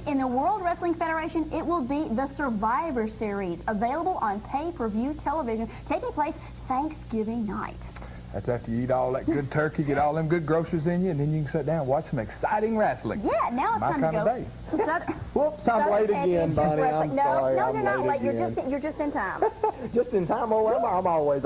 In the World Wrestling Federation, it will be the Survivor Series, available on pay-per-view television, taking place Thanksgiving night. That's after you eat all that good turkey, get all them good groceries in you, and then you can sit down and watch some exciting wrestling. Yeah, now it's time to go to Southern. Whoops, I'm late again, Bonnie. I'm sorry. No, I'm you're not late. again. You're just in time. Just in time? Oh, I'm always.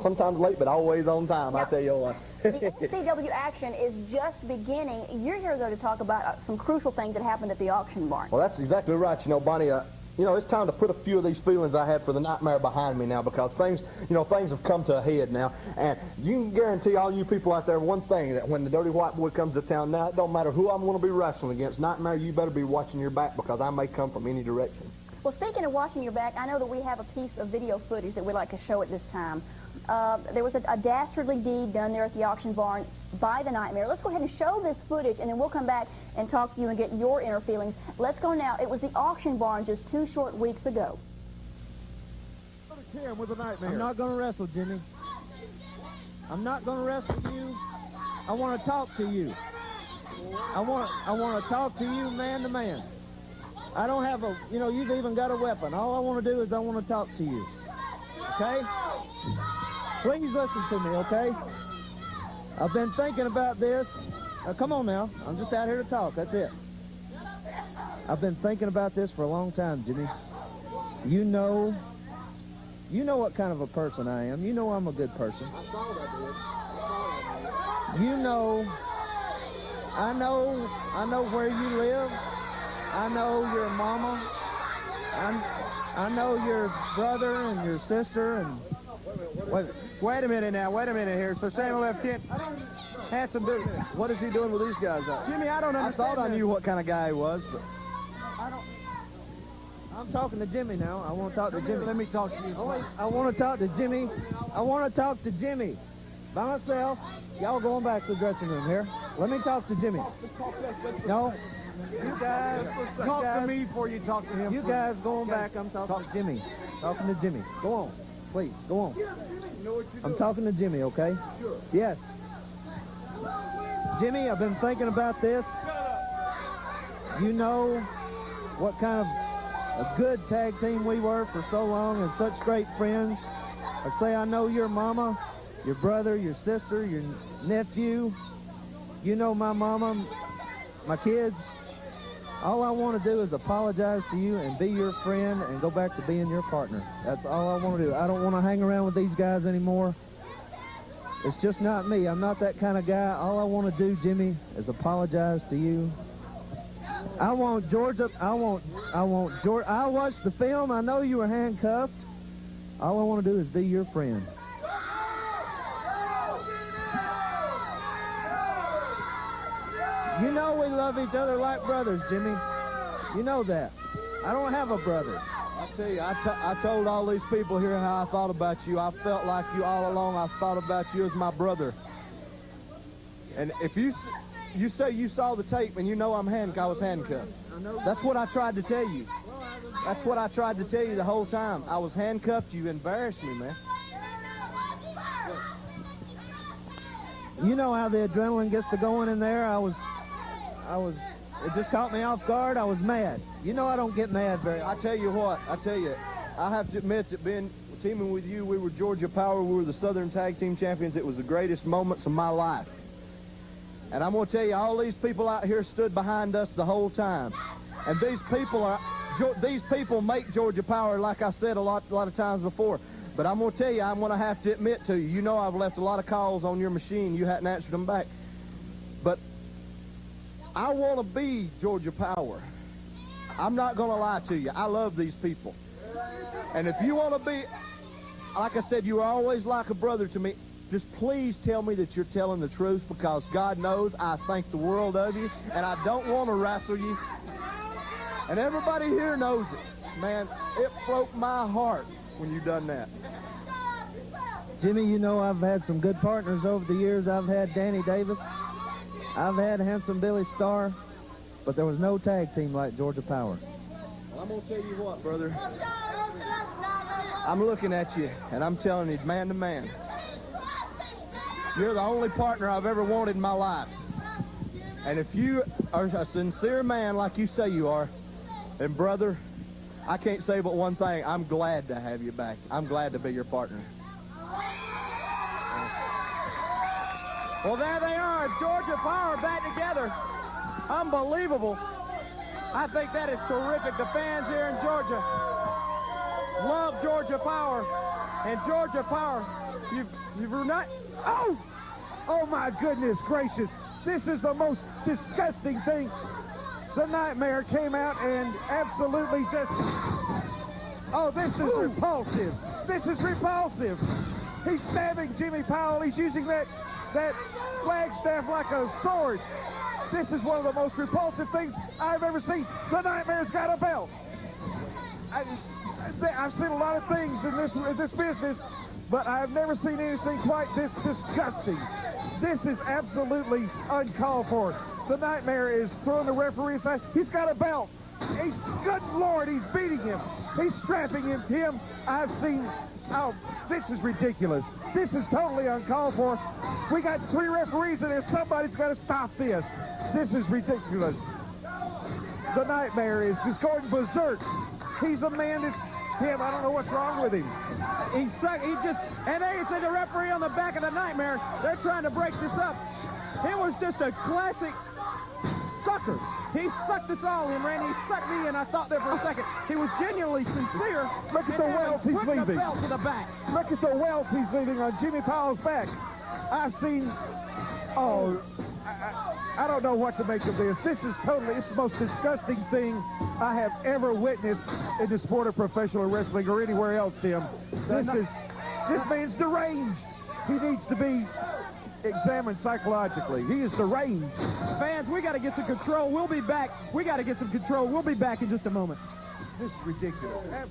Sometimes late, but always on time. I tell you what. The NCW action is just beginning. You're here, though, to talk about some crucial things that happened at the auction barn. Well, that's exactly right. You know, Bonnie, it's time to put a few of these feelings I had for the nightmare behind me now, because things have come to a head now. And you can guarantee all you people out there one thing, that when the Dirty White Boy comes to town now, it don't matter who I'm going to be wrestling against. Nightmare, you better be watching your back, because I may come from any direction. Well, speaking of watching your back, I know that we have a piece of video footage that we'd like to show at this time. There was a dastardly deed done there at the auction barn by the Nightmare. Let's go ahead and show this footage, and then we'll come back and talk to you and get your inner feelings. Let's go now. It was the auction barn just 2 short weeks ago. Kim with the Nightmare. I'm not going to wrestle, Jimmy. I'm not going to wrestle you. I want to talk to you. I want to talk to you man to man. I don't have a, you've even got a weapon. All I want to do is I want to talk to you. Okay? Please listen to me, okay? I've been thinking about this. Come on now. I'm just out here to talk. That's it. I've been thinking about this for a long time, Jimmy. You know what kind of a person I am. You know I'm a good person. You know, I know where you live. I know your mama. I know your brother and your sister and... Wait a minute now. Wait a minute here. So Samuel F. Kent, handsome dude. What is he doing with these guys out? Jimmy, I don't understand. I thought I knew what kind of guy he was, but... I'm talking to Jimmy now. I want to talk to Jimmy. Let me talk to you. I want to talk to Jimmy. I want to talk to Jimmy. By myself. Y'all going back to the dressing room here. Let me talk to Jimmy. No. You guys. Talk to me before you talk to him. You guys going back. I'm talking to Jimmy. Talking to Jimmy. Go on. Please, go on. I'm talking to Jimmy, okay? Sure. Yes. Jimmy, I've been thinking about this. You know what kind of a good tag team we were for so long and such great friends. I say I know your mama, your brother, your sister, your nephew. You know my mama, my kids. All I want to do is apologize to you and be your friend and go back to being your partner. That's all I want to do. I don't want to hang around with these guys anymore. It's just not me. I'm not that kind of guy. All I want to do, Jimmy, is apologize to you. I want Georgia. I want Georgia. I watched the film. I know you were handcuffed. All I want to do is be your friend. You know we love each other like brothers, Jimmy. You know that. I don't have a brother. I tell you, I told all these people here how I thought about you. I felt like you all along. I thought about you as my brother. And if you say you saw the tape and you know I was handcuffed. That's what I tried to tell you. That's what I tried to tell you the whole time. I was handcuffed. You embarrassed me, man. You know how the adrenaline gets to going in there. It just caught me off guard. I was mad. You know I don't get mad very often. I tell you what, I have to admit that teaming with you, we were Georgia Power, we were the Southern Tag Team Champions. It was the greatest moments of my life. And I'm going to tell you, all these people out here stood behind us the whole time. And these people make Georgia Power, like I said a lot of times before. But I'm going to tell you, I'm going to have to admit to you, you know I've left a lot of calls on your machine. You hadn't answered them back. But I want to be Georgia Power. I'm not going to lie to you. I love these people. And if you want to be, like I said, you are always like a brother to me. Just please tell me that you're telling the truth, because God knows I think the world of you, and I don't want to wrestle you. And everybody here knows it. Man, it broke my heart when you done that. Jimmy, you know I've had some good partners over the years. I've had Danny Davis. I've had Handsome Billy Starr. But there was no tag team like Georgia Power. Well, I'm going to tell you what, brother. I'm looking at you, and I'm telling you, man to man, you're the only partner I've ever wanted in my life. And if you are a sincere man like you say you are, then, brother, I can't say but one thing. I'm glad to have you back. I'm glad to be your partner. Well, there they are, Georgia Power back together. Unbelievable. I think that is terrific. The fans here in Georgia love Georgia Power. And Georgia Power, you've not... Oh, my goodness gracious. This is the most disgusting thing. The Nightmare came out and absolutely just... Oh, this is repulsive. This is repulsive. He's stabbing Jimmy Powell. He's using that flagstaff like a sword. This is one of the most repulsive things I've ever seen. The Nightmare's got a belt. I've seen a lot of things in this business, but I've never seen anything quite this disgusting. This is absolutely uncalled for. The Nightmare is throwing the referee aside. He's got a belt. Good Lord, he's beating him. He's strapping him to him. I've seen... Oh, this is ridiculous. This is totally uncalled for. We got 3 referees in there. Somebody's got to stop this. This is ridiculous. The Nightmare is just going berserk. He's a man that's... Tim, I don't know what's wrong with him. And there you see the referee on the back of the Nightmare. They're trying to break this up. It was just a classic sucker. He sucked us all in, Randy. He sucked me in. I thought there for a second. He was genuinely sincere. Look at the welts he's leaving. The belt to the back. Look at the welts he's leaving on Jimmy Powell's back. I've seen... Oh, I don't know what to make of this. This is the most disgusting thing I have ever witnessed in the sport of professional wrestling or anywhere else, Tim. This man's deranged. He needs to be examined psychologically. He is deranged. Fans, we got to get some control. We'll be back. We got to get some control. We'll be back in just a moment. This is ridiculous.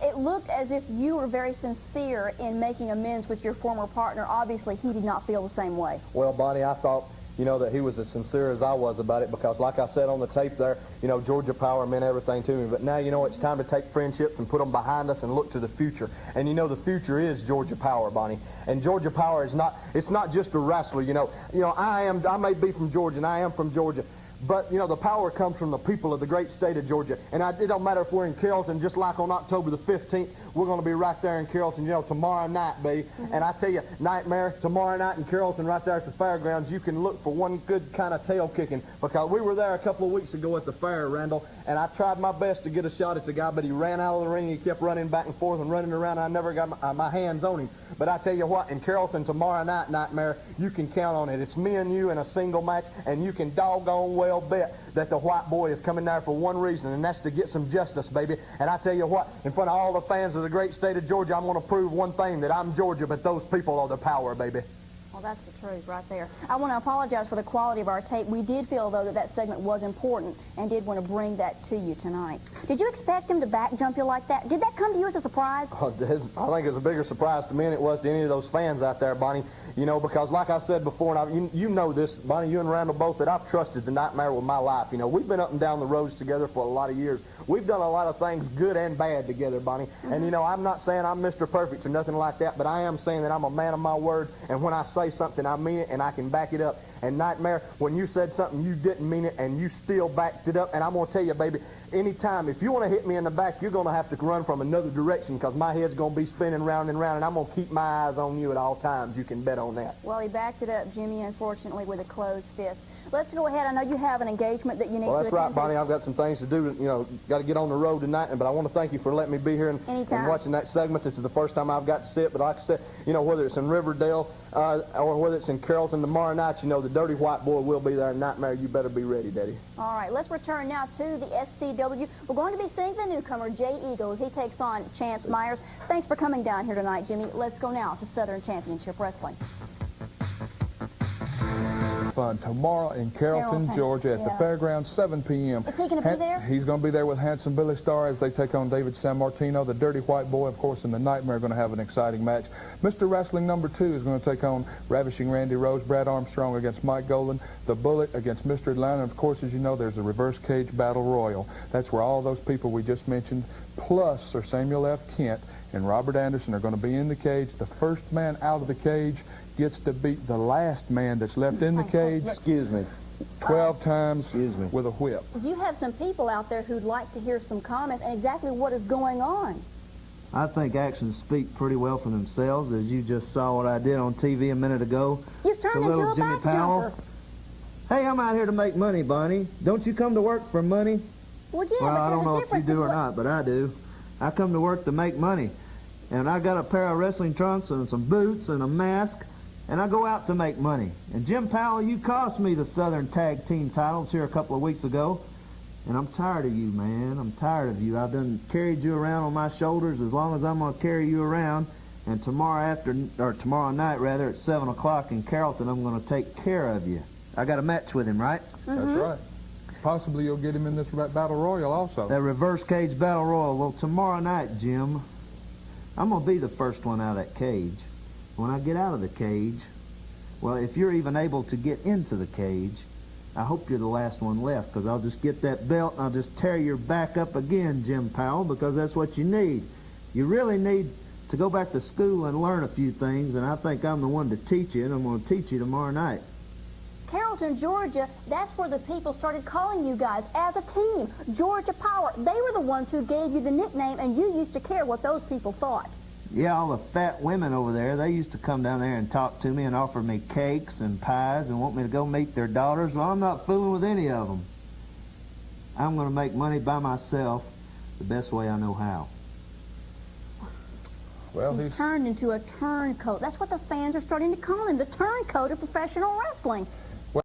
It looked as if you were very sincere in making amends with your former partner. Obviously, he did not feel the same way. Well, Bonnie, I thought, that he was as sincere as I was about it because, like I said on the tape there, Georgia Power meant everything to me. But now, it's time to take friendships and put them behind us and look to the future. And, the future is Georgia Power, Bonnie. And Georgia Power is it's not just a wrestler, I may be from Georgia, and I am from Georgia. But, the power comes from the people of the great state of Georgia. And it don't matter if we're in Carrollton, just like on October the 15th, we're going to be right there in Carrollton, tomorrow night, baby. And I tell you, Nightmare, tomorrow night in Carrollton, right there at the fairgrounds, you can look for one good kind of tail kicking. Because we were there a couple of weeks ago at the fair, Randall, and I tried my best to get a shot at the guy, but he ran out of the ring. He kept running back and forth and running around. I never got my hands on him. But I tell you what, in Carrollton tomorrow night, Nightmare, you can count on it. It's me and you in a single match, and you can doggone well bet that the white boy is coming there for one reason, and that's to get some justice, baby. And I tell you what, in front of all the fans of the great state of Georgia, I'm going to prove one thing, that I'm Georgia, but those people are the power, baby. Well, that's the truth right there. I want to apologize for the quality of our tape. We did feel, though, that segment was important and did want to bring that to you tonight. Did you expect him to back jump you like that? Did that come to you as a surprise? Oh, I think it's a bigger surprise to me than it was to any of those fans out there, Bonnie. Because like I said before, and you know this, Bonnie, you and Randall both, that I've trusted the Nightmare with my life. We've been up and down the roads together for a lot of years. We've done a lot of things, good and bad, together, Bonnie. Mm-hmm. And, I'm not saying I'm Mr. Perfect or nothing like that, but I am saying that I'm a man of my word, and when I say something, I mean it, and I can back it up. And Nightmare, when you said something, you didn't mean it, and you still backed it up. And I'm going to tell you, baby, anytime, if you want to hit me in the back, you're going to have to run from another direction because my head's going to be spinning round and round, and I'm going to keep my eyes on you at all times. You can bet on that. Well, he backed it up, Jimmy, unfortunately, with a closed fist. Let's go ahead. I know you have an engagement that you need to attend. Well, that's right, Bonnie. I've got some things to do. Got to get on the road tonight, but I want to thank you for letting me be here and watching that segment. This is the first time I've got to see it, but like I said, whether it's in Riverdale or whether it's in Carrollton tomorrow night, the dirty white boy will be there. Nightmare, you better be ready, Daddy. All right, let's return now to the SCW. We're going to be seeing the newcomer, Jay Eagle, as he takes on Chance Myers. Thanks for coming down here tonight, Jimmy. Let's go now to Southern Championship Wrestling. Fun tomorrow in Carrollton, Georgia at the fairgrounds, 7 p.m. Is he going to be there? He's going to be there with Handsome Billy Starr as they take on David Sammartino. The Dirty White Boy, of course, and the Nightmare are going to have an exciting match. Mr. Wrestling number 2 is going to take on Ravishing Randy Rose, Brad Armstrong against Mike Golden, The Bullet against Mr. Atlanta, and of course, as you know, there's a reverse cage battle royal. That's where all those people we just mentioned, plus Sir Samuel F. Kent and Robert Anderson are going to be in the cage. The first man out of the cage gets to beat the last man that's left in the cage. Excuse me. 12 times Excuse me. with a whip. You have some people out there who'd like to hear some comments and exactly what is going on. I think actions speak pretty well for themselves, as you just saw what I did on TV a minute ago. You've turned To into little a Jimmy back Powell. jumper. Hey, I'm out here to make money, Bonnie. Don't you come to work for money? Well, yeah, Well, but I there's don't a know if you difference do in or what- not, but I do. I come to work to make money. And I got a pair of wrestling trunks and some boots and a mask, and I go out to make money. And Jim Powell, you cost me the Southern Tag Team titles here a couple of weeks ago. And I'm tired of you, man. I'm tired of you. I've done carried you around on my shoulders as long as I'm going to carry you around. And tomorrow night, at 7 o'clock in Carrollton, I'm going to take care of you. I got a match with him, right? That's right. Possibly you'll get him in this Battle Royal also. That reverse cage battle royal. Well, tomorrow night, Jim, I'm going to be the first one out of that cage. When I get out of the cage, well, if you're even able to get into the cage, I hope you're the last one left, because I'll just get that belt and I'll just tear your back up again, Jim Powell, because that's what you need. You really need to go back to school and learn a few things, and I think I'm the one to teach you, and I'm going to teach you tomorrow night. Carrollton, Georgia, that's where the people started calling you guys as a team. Georgia Power. They were the ones who gave you the nickname, and you used to care what those people thought. Yeah, all the fat women over there, they used to come down there and talk to me and offer me cakes and pies and want me to go meet their daughters. Well, I'm not fooling with any of them. I'm going to make money by myself the best way I know how. Well, He's turned into a turncoat. That's what the fans are starting to call him, the turncoat of professional wrestling.